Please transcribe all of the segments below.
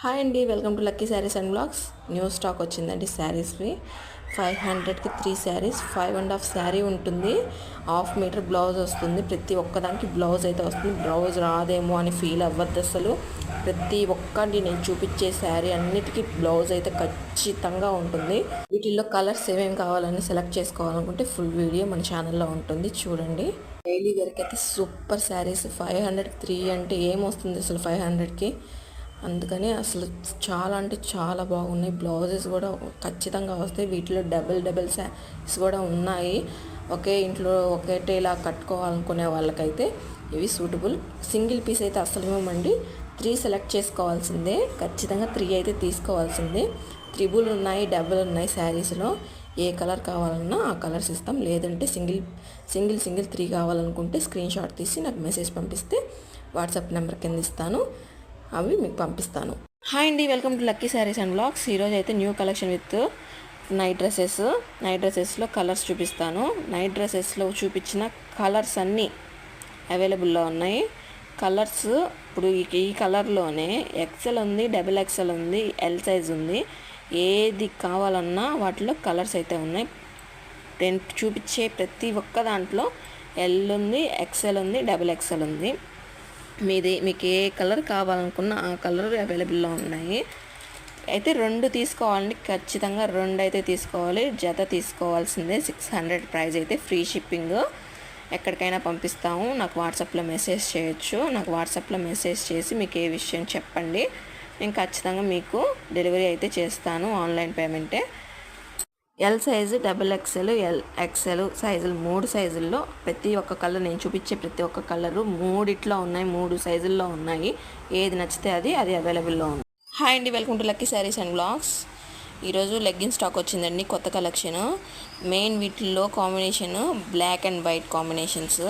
Hi అండి, welcome to Lucky Sarees and blogs. New stock వచ్చిందండి శారీస్వి. 500కి 3 శారీస్, 5.5 శారీ ఉంటుంది. హాఫ్ మీటర్ బ్లౌజ్ వస్తుంది. ప్రతి ఒక్కదానికి బ్లౌజ్ అయితే వస్తుంది. బ్లౌజ్ రాదేమో అని ఫీల్ అవ్వద్దు అసలు. ప్రతి ఒక్కటి నేను చూపించే శారీ అన్నిటికీ బ్లౌజ్ అయితే ఖచ్చితంగా ఉంటుంది. వీటిల్లో కలర్స్ ఏమేమి కావాలని సెలెక్ట్ చేసుకోవాలనుకుంటే ఫుల్ వీడియో మన ఛానల్లో ఉంటుంది, చూడండి. డైలీ వేర్కి అయితే సూపర్ శారీస్. 500కి 3 అంటే ఏమొస్తుంది అసలు 500కి. అందుకని అసలు చాలా అంటే చాలా బాగున్నాయి. బ్లౌజెస్ కూడా ఖచ్చితంగా వస్తాయి. వీటిలో డబుల్ శారీస్ కూడా ఉన్నాయి. ఒకే ఇంట్లో ఒకటేలా కట్టుకోవాలనుకునే వాళ్ళకైతే ఇవి సూటబుల్. సింగిల్ పీస్ అయితే అసలు ఇవ్వమండి. 3 సెలెక్ట్ చేసుకోవాల్సిందే. ఖచ్చితంగా 3 అయితే తీసుకోవాల్సిందే. త్రిబుల్ ఉన్నాయి, డబుల్ ఉన్నాయి. శారీస్లో ఏ కలర్ కావాలన్నా ఆ కలర్స్ ఇస్తాం. లేదంటే సింగిల్ 3 కావాలనుకుంటే స్క్రీన్ షాట్ తీసి నాకు మెసేజ్ పంపిస్తే వాట్సాప్ నెంబర్ కింద ఇస్తాను, అవి మీకు పంపిస్తాను. హాయ్ అండి, welcome to Lucky Sarees and Blogs. ఈరోజు అయితే న్యూ కలెక్షన్ విత్ నైట్ డ్రెస్సెస్లో కలర్స్ చూపిస్తాను. నైట్ డ్రెస్సెస్లో చూపించిన కలర్స్ అన్నీ అవైలబుల్లో ఉన్నాయి. కలర్స్ ఇప్పుడు ఈ కలర్లోనే ఎక్సెల్ ఉంది, డబుల్ ఎక్సెల్ ఉంది, ఎల్ సైజ్ ఉంది. ఏది కావాలన్నా వాటిలో కలర్స్ అయితే ఉన్నాయి. నేను చూపించే ప్రతి ఒక్క దాంట్లో ఎల్ ఉంది, ఎక్సెల్ ఉంది, డబుల్ ఎక్సెల్ ఉంది. మీకు ఏ కలర్ కావాలనుకున్నా ఆ కలర్ అవైలబుల్లో ఉన్నాయి. అయితే 2 తీసుకోవాలండి, ఖచ్చితంగా 2 అయితే తీసుకోవాలి. జత తీసుకోవాల్సిందే. 600 ప్రైస్ అయితే. Free shipping. ఎక్కడికైనా పంపిస్తాము. నాకు వాట్సాప్లో మెసేజ్ చేయొచ్చు. నాకు వాట్సాప్లో మెసేజ్ చేసి మీకు ఏ విషయం చెప్పండి, నేను ఖచ్చితంగా మీకు డెలివరీ అయితే చేస్తాను. ఆన్లైన్ పేమెంటే. L size, double XL, XL సైజులు 3 సైజుల్లో ప్రతి ఒక్క కలర్ నేను చూపించే ప్రతి ఒక్క కలరు 3 ఉన్నాయి. 3 సైజుల్లో ఉన్నాయి. ఏది నచ్చితే అది అవైలబుల్లో ఉంది. హాయ్ అండి, welcome to Lucky Sarees and Blogs. ఈరోజు లెగ్గిన్ స్టాక్ వచ్చిందండి, కొత్త కలెక్షన్. మెయిన్ వీటిల్లో combination black and white combinations.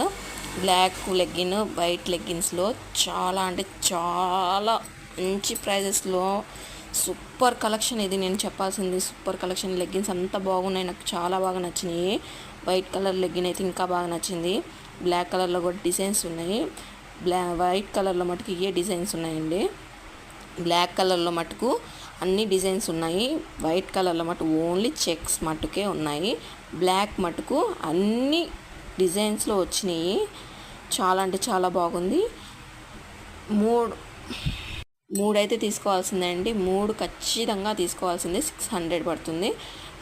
Black legging, white లెగ్గిన్స్లో చాలా అంటే చాలా మంచి ప్రైజెస్లో సూపర్ కలెక్షన్ ఇది. నేను చెప్పాల్సింది సూపర్ కలెక్షన్. లెగ్గిన్స్ అంతా బాగున్నాయి, నాకు చాలా బాగా నచ్చినాయి. వైట్ కలర్ లెగ్గిన్ అయితే ఇంకా బాగా నచ్చింది. బ్లాక్ కలర్లో కూడా డిజైన్స్ ఉన్నాయి. వైట్ కలర్లో మటుకు ఇవే డిజైన్స్ ఉన్నాయండి. బ్లాక్ కలర్లో మటుకు అన్ని డిజైన్స్ ఉన్నాయి. వైట్ కలర్లో మటుకు ఓన్లీ చెక్స్ మటుకే ఉన్నాయి. బ్లాక్ మటుకు అన్ని డిజైన్స్లో వచ్చినాయి. చాలా అంటే చాలా బాగుంది. 3 అయితే తీసుకోవాల్సిందే అండి. 3 ఖచ్చితంగా తీసుకోవాల్సిందే. 600 పడుతుంది.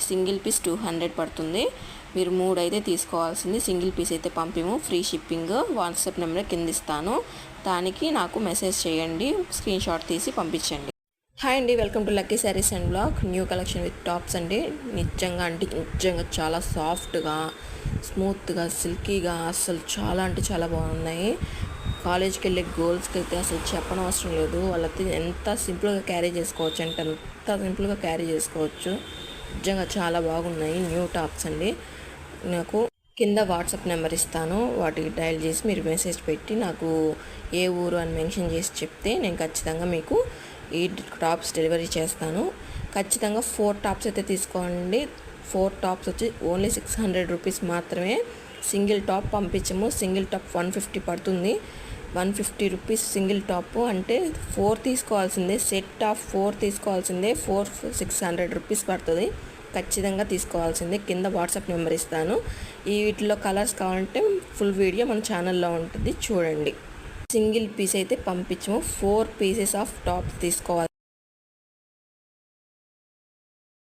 సింగిల్ పీస్ 200 పడుతుంది. మీరు 3 అయితే తీసుకోవాల్సింది. సింగిల్ పీస్ అయితే పంపిము. Free shipping. వాట్సాప్ నెంబర్ కింద ఇస్తాను, దానికి నాకు మెసేజ్ చేయండి. స్క్రీన్ షాట్ తీసి పంపించండి. హాయ్ అండి, welcome to Lucky Sarees and blog. New collection with tops అండి. నిజంగా చాలా సాఫ్ట్గా, స్మూత్గా, సిల్కీగా అసలు చాలా అంటే చాలా బాగున్నాయి. కాలేజ్కి వెళ్ళే గర్ల్స్కి అయితే అసలు చెప్పనవసరం లేదు. వాళ్ళైతే ఎంత సింపుల్గా క్యారీ చేసుకోవచ్చు అంటే అంత సింపుల్గా క్యారీ చేసుకోవచ్చు. నిజంగా చాలా బాగున్నాయి. న్యూ టాప్స్ అండి. నాకు కింద వాట్సాప్ నెంబర్ ఇస్తాను, వాటికి డయల్ చేసి మీరు మెసేజ్ పెట్టి నాకు ఏ ఊరు అని మెన్షన్ చేసి చెప్తే నేను ఖచ్చితంగా మీకు ఈ టాప్స్ డెలివరీ చేస్తాను. ఖచ్చితంగా 4 టాప్స్ అయితే తీసుకోండి. 4 టాప్స్ వచ్చి ఓన్లీ 600 రూపీస్ మాత్రమే. సింగిల్ టాప్ పంపించము. సింగిల్ టాప్ 150 పడుతుంది. 150 రూపీస్ సింగిల్ టాప్ అంటే 4 తీసుకోవాల్సిందే. సెట్ ఆఫ్ 4 తీసుకోవాల్సిందే. 600 రూపీస్ పడుతుంది. ఖచ్చితంగా తీసుకోవాల్సిందే. కింద వాట్సాప్ నెంబర్ ఇస్తాను. ఈ వీటిలో కలర్స్ కావాలంటే ఫుల్ వీడియో మన ఛానల్లో ఉంటుంది, చూడండి. సింగిల్ పీస్ అయితే పంపించము. 4 పీసెస్ ఆఫ్ టాప్స్ తీసుకోవాలి.